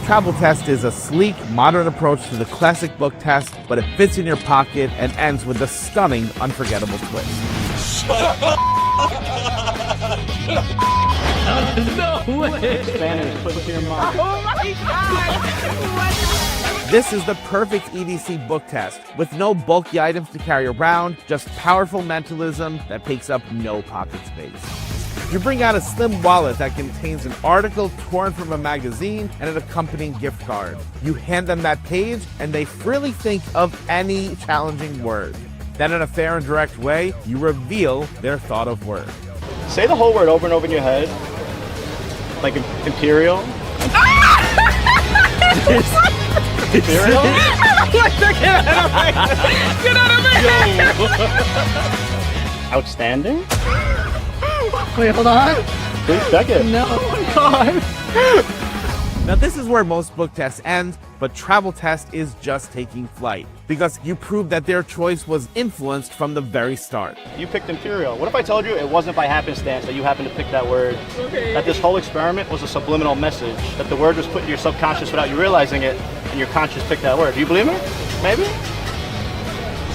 Travel Test is a sleek, modern approach to the classic book test, but it fits in your pocket and ends with a stunning, unforgettable twist. No way! Spanish, put it to your mouth. Oh my god! This is the perfect EDC book test, with no bulky items to carry around, just powerful mentalism that takes up no pocket space. You bring out a slim wallet that contains an article torn from a magazine and an accompanying gift card. You hand them that page, and they freely think of any challenging word. Then in a fair and direct way, you reveal their thought of word. Say the whole word over and over in your head. Like imperial. Imperial? Get out of my Get out of my Outstanding? Wait, hold on. Please check it. No, God. Now this is where most book tests end, but Travel Test is just taking flight, because you proved that their choice was influenced from the very start. You picked imperial. What if I told you it wasn't by happenstance that you happened to pick that word? Okay. That this whole experiment was a subliminal message, that the word was put in your subconscious without you realizing it, and your conscious picked that word. Do you believe me? Maybe?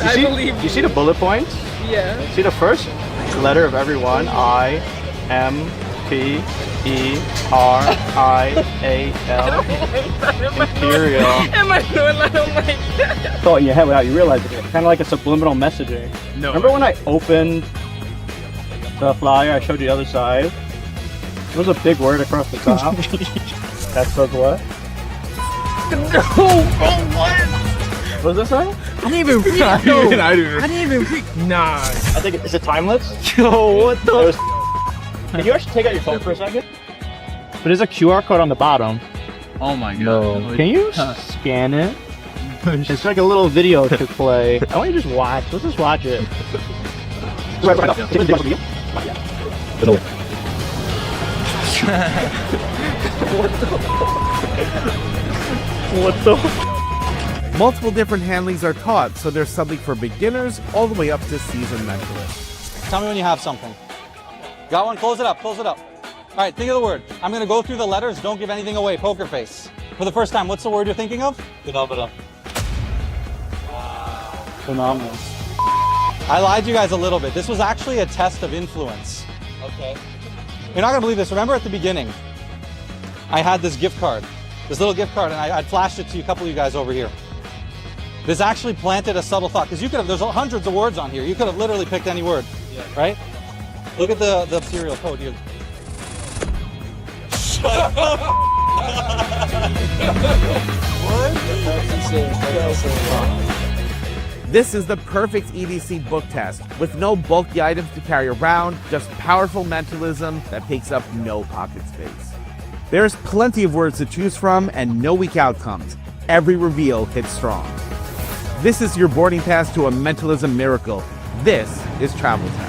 I believe you see the bullet points? Yeah. See the first letter of every one? I, M, P, E, R, I, A, L. Imperial. Am I doing? I don't like that. Thought in your head without you realizing it. Kind of like a subliminal messaging. No. Remember when I opened the flyer, I showed you the other side? There was a big word across the top. That says what? No. Oh, what? What does that say? I didn't even read. I didn't even read. Nah. I think is it timeless? Yo, what the? Can you actually take out your phone for a second? But there's a QR code on the bottom. Oh my god. Can you scan it? It's like a little video to play. I want you to just watch. Let's just watch it. What the? Multiple different handlings are taught, so there's something for beginners all the way up to seasoned mentalists. Tell me when you have something. Got one? Close it up, close it up. All right, think of the word. I'm gonna go through the letters, don't give anything away, poker face. For the first time, what's the word you're thinking of? Phenomenal. Phenomenal. I lied to you guys a little bit. This was actually a test of influence. Okay. You're not gonna believe this. Remember at the beginning, I had this gift card, this little gift card, and I'd flashed it to a couple of you guys over here. This actually planted a subtle thought, because you could have, there's hundreds of words on here. You could have literally picked any word, right? Look at the serial code here. This is the perfect EDC book test, with no bulky items to carry around, just powerful mentalism that takes up no pocket space. There's plenty of words to choose from and no weak outcomes. Every reveal hits strong. This is your boarding pass to a mentalism miracle. This is Travel Test.